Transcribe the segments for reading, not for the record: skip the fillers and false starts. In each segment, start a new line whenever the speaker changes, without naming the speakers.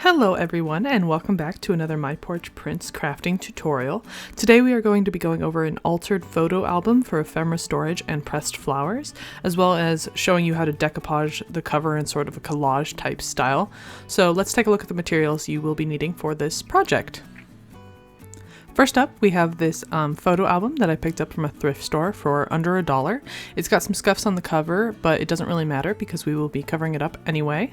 Hello everyone, and welcome back to another My Porch Prints crafting tutorial. Today we are going to be going over an altered photo album for ephemera storage and pressed flowers, as well as showing you how to decoupage the cover in sort of a collage type style. So let's take a look at the materials you will be needing for this project. First up, we have this photo album that I picked up from a thrift store for under $1. It's got some scuffs on the cover, but it doesn't really matter because we will be covering it up anyway.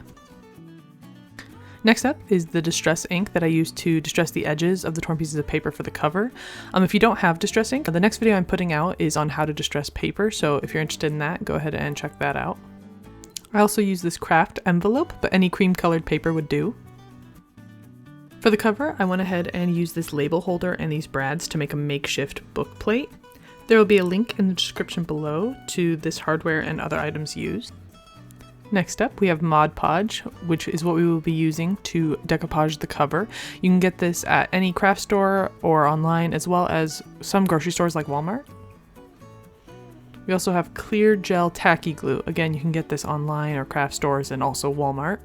Next up is the distress ink that I used to distress the edges of the torn pieces of paper for the cover. If you don't have distress ink, the next video I'm putting out is on how to distress paper, so if you're interested in that, go ahead and check that out. I also use this KRAFT envelope, but any cream colored paper would do. For the cover, I went ahead and used this label holder and these brads to make a makeshift book plate. There will be a link in the description below to this hardware and other items used. Next up, we have Mod Podge, which is what we will be using to decoupage the cover. You can get this at any craft store or online, as well as some grocery stores like Walmart. We also have clear gel tacky glue. Again, you can get this online or craft stores and also Walmart.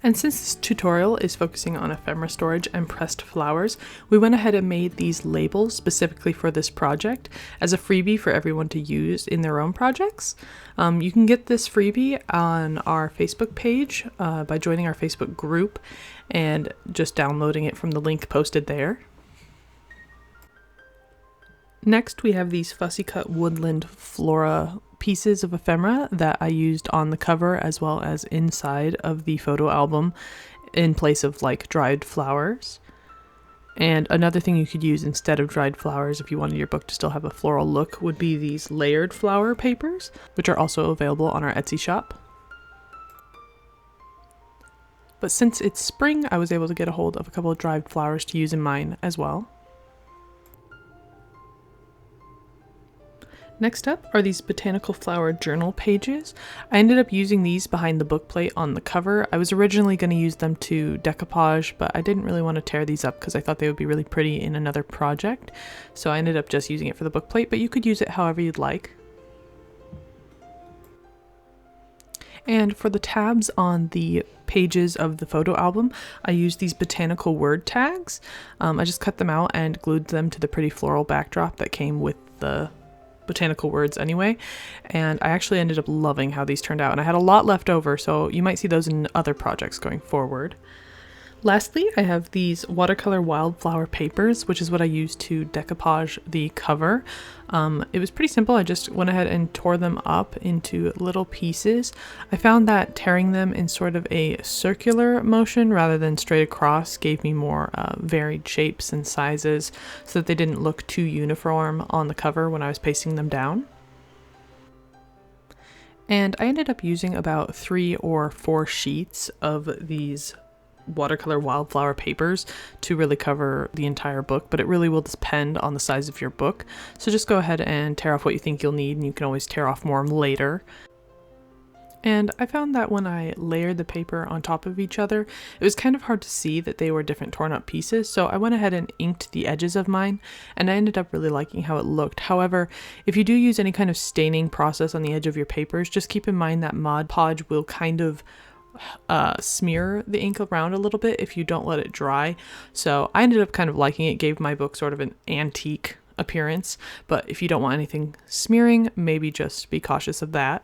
And since this tutorial is focusing on ephemera storage and pressed flowers, we went ahead and made these labels specifically for this project as a freebie for everyone to use in their own projects. You can get this freebie on our Facebook page by joining our Facebook group and just downloading it from the link posted there. Next, we have these fussy cut Woodland Flora pieces of ephemera that I used on the cover as well as inside of the photo album in place of like dried flowers. And another thing you could use instead of dried flowers if you wanted your book to still have a floral look would be these layered flower papers, which are also available on our Etsy shop. But since it's spring, I was able to get a hold of a couple of dried flowers to use in mine as well. Next up are these botanical flower journal pages. I ended up using these behind the book plate on the cover. I was originally going to use them to decoupage, but I didn't really want to tear these up because I thought they would be really pretty in another project. So I ended up just using it for the book plate, but you could use it however you'd like. And for the tabs on the pages of the photo album, I used these botanical word tags. I just cut them out and glued them to the pretty floral backdrop that came with the botanical words anyway, and I actually ended up loving how these turned out, and I had a lot left over, so you might see those in other projects going forward. Lastly, I have these watercolor wildflower papers, which is what I used to decoupage the cover. It was pretty simple. I just went ahead and tore them up into little pieces. I found that tearing them in sort of a circular motion rather than straight across gave me more varied shapes and sizes so that they didn't look too uniform on the cover when I was pasting them down. And I ended up using about 3 or 4 sheets of these watercolor wildflower papers to really cover the entire book, but it really will depend on the size of your book. So just go ahead and tear off what you think you'll need, and you can always tear off more later. And I found that when I layered the paper on top of each other, it was kind of hard to see that they were different torn up pieces, so I went ahead and inked the edges of mine, and I ended up really liking how it looked. However, if you do use any kind of staining process on the edge of your papers, just keep in mind that Mod Podge will kind of smear the ink around a little bit if you don't let it dry. So I ended up kind of liking it. It gave my book sort of an antique appearance, but if you don't want anything smearing, maybe just be cautious of that.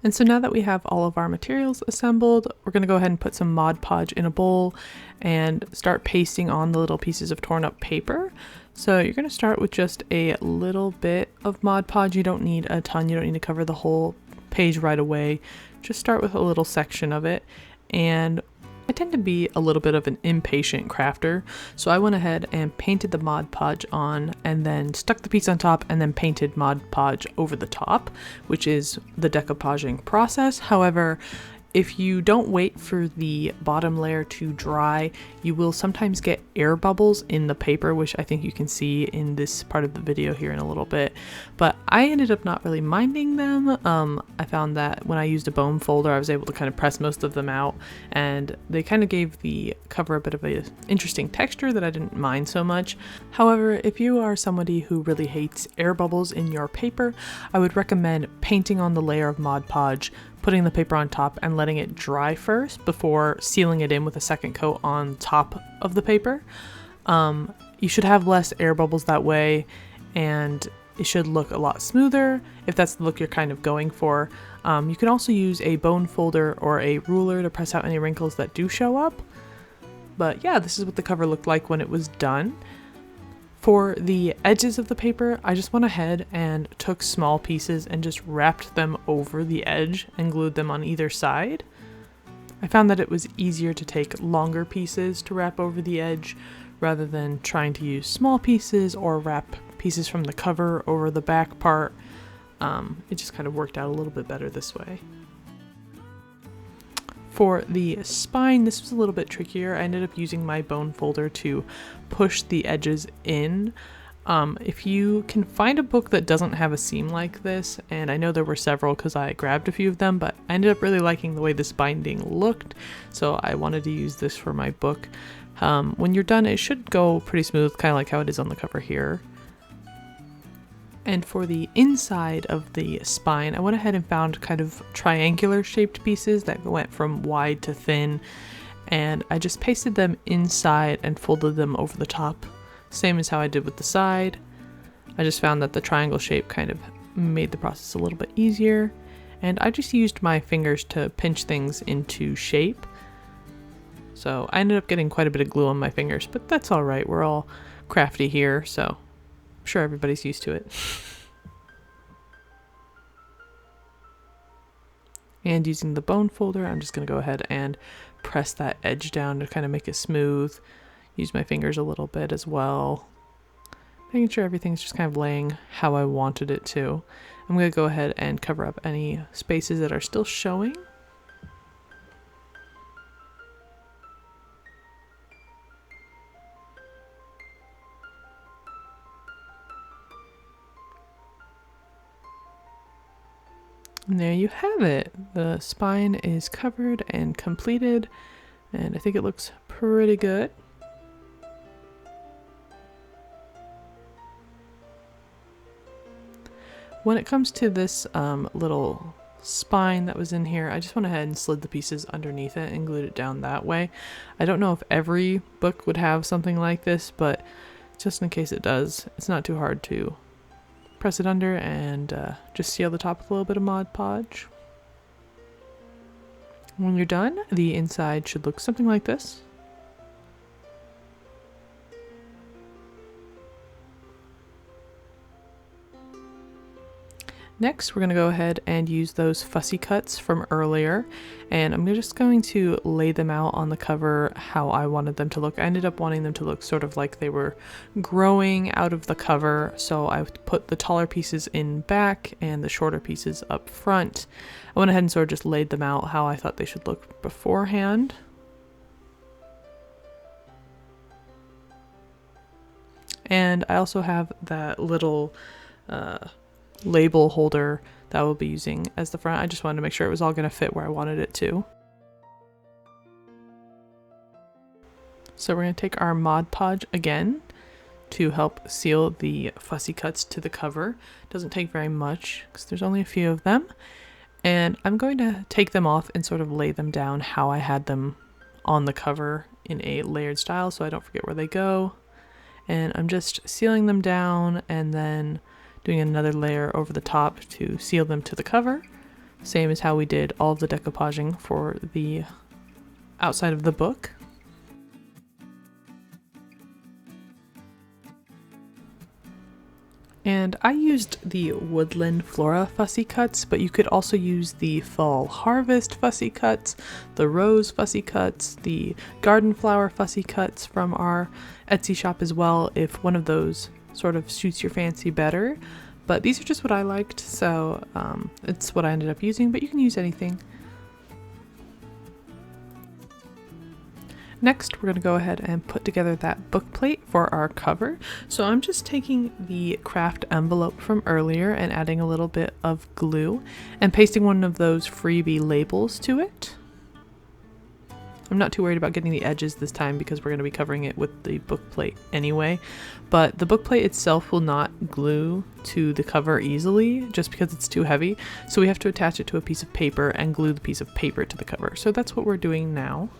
And so now that we have all of our materials assembled, we're going to go ahead and put some Mod Podge in a bowl and start pasting on the little pieces of torn up paper. So you're going to start with just a little bit of Mod Podge. You don't need a ton. You don't need to cover the whole page right away. Just start with a little section of it, and I tend to be a little bit of an impatient crafter, so I went ahead and painted the Mod Podge on and then stuck the piece on top and then painted Mod Podge over the top, which is the decoupaging process. However, if you don't wait for the bottom layer to dry, you will sometimes get air bubbles in the paper, which I think you can see in this part of the video here in a little bit. But I ended up not really minding them. I found that when I used a bone folder, I was able to kind of press most of them out, and they kind of gave the cover a bit of an interesting texture that I didn't mind so much. However, if you are somebody who really hates air bubbles in your paper, I would recommend painting on the layer of Mod Podge, putting the paper on top and letting it dry first before sealing it in with a second coat on top of the paper. You should have less air bubbles that way, and it should look a lot smoother if that's the look you're kind of going for. You can also use a bone folder or a ruler to press out any wrinkles that do show up. But yeah, this is what the cover looked like when it was done. For the edges of the paper, I just went ahead and took small pieces and just wrapped them over the edge and glued them on either side. I found that it was easier to take longer pieces to wrap over the edge rather than trying to use small pieces or wrap pieces from the cover over the back part. It just kind of worked out a little bit better this way. For the spine, this was a little bit trickier. I ended up using my bone folder to push the edges in. If you can find a book that doesn't have a seam like this, and I know there were several because I grabbed a few of them, but I ended up really liking the way this binding looked, so I wanted to use this for my book. When you're done, it should go pretty smooth, kind of like how it is on the cover here. And for the inside of the spine, I went ahead and found kind of triangular shaped pieces that went from wide to thin, and I just pasted them inside and folded them over the top, same as how I did with the side. I just found that the triangle shape kind of made the process a little bit easier, and I just used my fingers to pinch things into shape. So I ended up getting quite a bit of glue on my fingers, but that's all right. We're all crafty here, so I'm sure everybody's used to it. And using the bone folder, I'm just going to go ahead and press that edge down to kind of make it smooth. Use my fingers a little bit as well. Making sure everything's just kind of laying how I wanted it to. I'm going to go ahead and cover up any spaces that are still showing. And there you have it. The spine is covered and completed, and I think it looks pretty good. When it comes to this little spine that was in here, I just went ahead and slid the pieces underneath it and glued it down that way. I don't know if every book would have something like this, but just in case it does, it's not too hard to press it under and just seal the top with a little bit of Mod Podge. When you're done, the inside should look something like this. Next, we're going to go ahead and use those fussy cuts from earlier, and I'm just going to lay them out on the cover how I wanted them to look. I ended up wanting them to look sort of like they were growing out of the cover, so I put the taller pieces in back and the shorter pieces up front. I went ahead and sort of just laid them out how I thought they should look beforehand. And I also have that little label holder that I will be using as the front. I just wanted to make sure it was all going to fit where I wanted it to. So we're going to take our Mod Podge again to help seal the fussy cuts to the cover. It doesn't take very much because there's only a few of them. And I'm going to take them off and sort of lay them down how I had them on the cover in a layered style so I don't forget where they go. And I'm just sealing them down and then doing another layer over the top to seal them to the cover, same as how we did all of the decoupaging for the outside of the book. And I used the Woodland Flora fussy cuts, but you could also use the Fall Harvest fussy cuts, the Rose fussy cuts, the Garden Flower fussy cuts from our Etsy shop as well, if one of those sort of suits your fancy better. But these are just what I liked, so it's what I ended up using, but you can use anything. Next, we're going to go ahead and put together that book plate for our cover. So I'm just taking the KRAFT envelope from earlier and adding a little bit of glue and pasting one of those freebie labels to it. I'm not too worried about getting the edges this time because we're going to be covering it with the book plate anyway. But the book plate itself will not glue to the cover easily just because it's too heavy. So we have to attach it to a piece of paper and glue the piece of paper to the cover. So that's what we're doing now.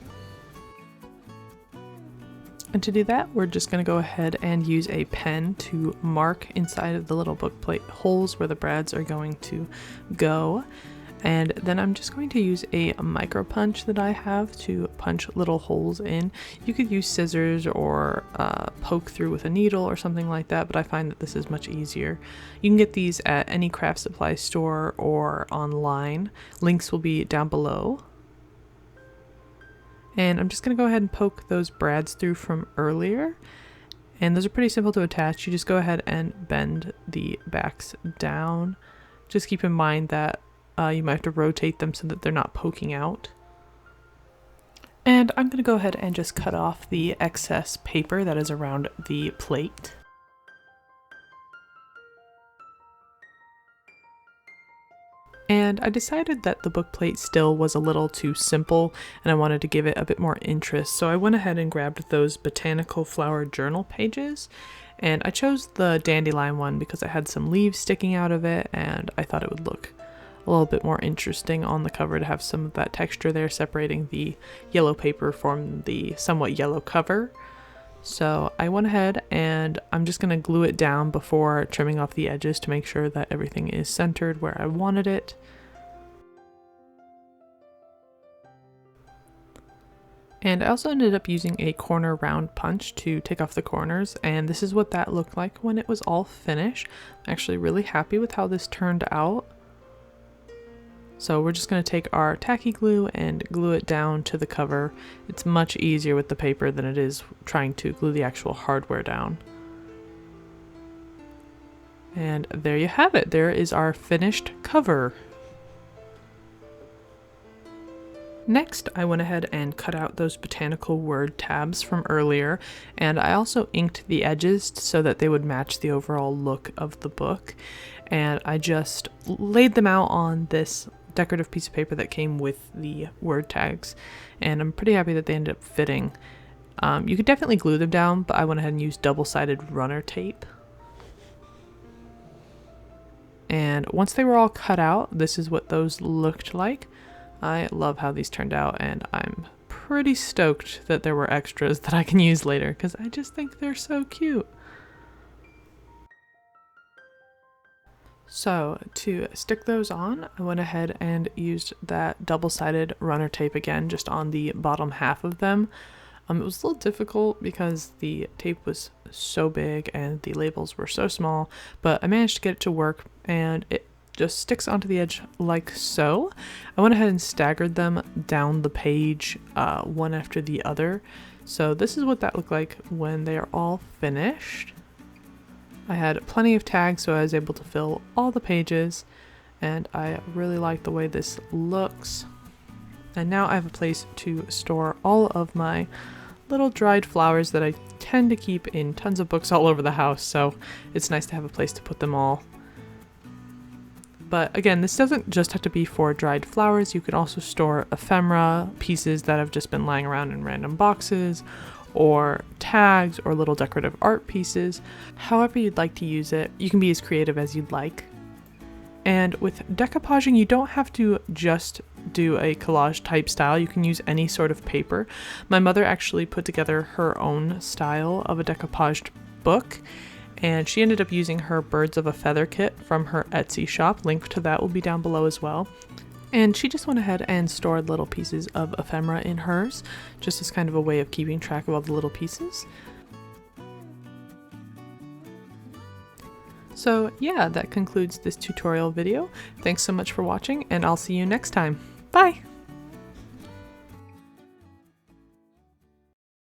And to do that, we're just going to go ahead and use a pen to mark inside of the little book plate holes where the brads are going to go. And then I'm just going to use a micro punch that I have to punch little holes in. You could use scissors or poke through with a needle or something like that, but I find that this is much easier. You can get these at any craft supply store or online. Links will be down below. And I'm just going to go ahead and poke those brads through from earlier. And those are pretty simple to attach. You just go ahead and bend the backs down. Just keep in mind that you might have to rotate them so that they're not poking out. And I'm going to go ahead and just cut off the excess paper that is around the plate. And I decided that the book plate still was a little too simple and I wanted to give it a bit more interest. So I went ahead and grabbed those Botanical flower journal pages, and I chose the dandelion one because it had some leaves sticking out of it and I thought it would look a little bit more interesting on the cover to have some of that texture there separating the yellow paper from the somewhat yellow cover. So I went ahead and I'm just going to glue it down before trimming off the edges to make sure that everything is centered where I wanted it. And I also ended up using a corner round punch to take off the corners, and this is what that looked like when it was all finished. I'm actually really happy with how this turned out. So we're just going to take our tacky glue and glue it down to the cover. It's much easier with the paper than it is trying to glue the actual hardware down. And there you have it. There is our finished cover. Next, I went ahead and cut out those botanical word tabs from earlier, and I also inked the edges so that they would match the overall look of the book. And I just laid them out on this decorative piece of paper that came with the word tags, and I'm pretty happy that they ended up fitting. You could definitely glue them down, but I went ahead and used double-sided runner tape. And once they were all cut out, this is what those looked like. I love how these turned out, and I'm pretty stoked that there were extras that I can use later because I just think they're so cute. So to stick those on, I went ahead and used that double-sided runner tape again, just on the bottom half of them. It was a little difficult because the tape was so big and the labels were so small, but I managed to get it to work, and it just sticks onto the edge like so. I went ahead and staggered them down the page one after the other. So this is what that looked like when they are all finished. I had plenty of tags, so I was able to fill all the pages, and I really like the way this looks. And now I have a place to store all of my little dried flowers that I tend to keep in tons of books all over the house, so it's nice to have a place to put them all. But again, this doesn't just have to be for dried flowers. You can also store ephemera, pieces that have just been lying around in random boxes, or tags, or little decorative art pieces. However you'd like to use it, you can be as creative as you'd like. And with decoupaging, you don't have to just do a collage type style. You can use any sort of paper. My mother actually put together her own style of a decoupaged book, and she ended up using her Birds of a Feather kit from her Etsy shop. Link to that will be down below as well. And she just went ahead and stored little pieces of ephemera in hers, just as kind of a way of keeping track of all the little pieces. So yeah, that concludes this tutorial video. Thanks so much for watching, and I'll see you next time. Bye!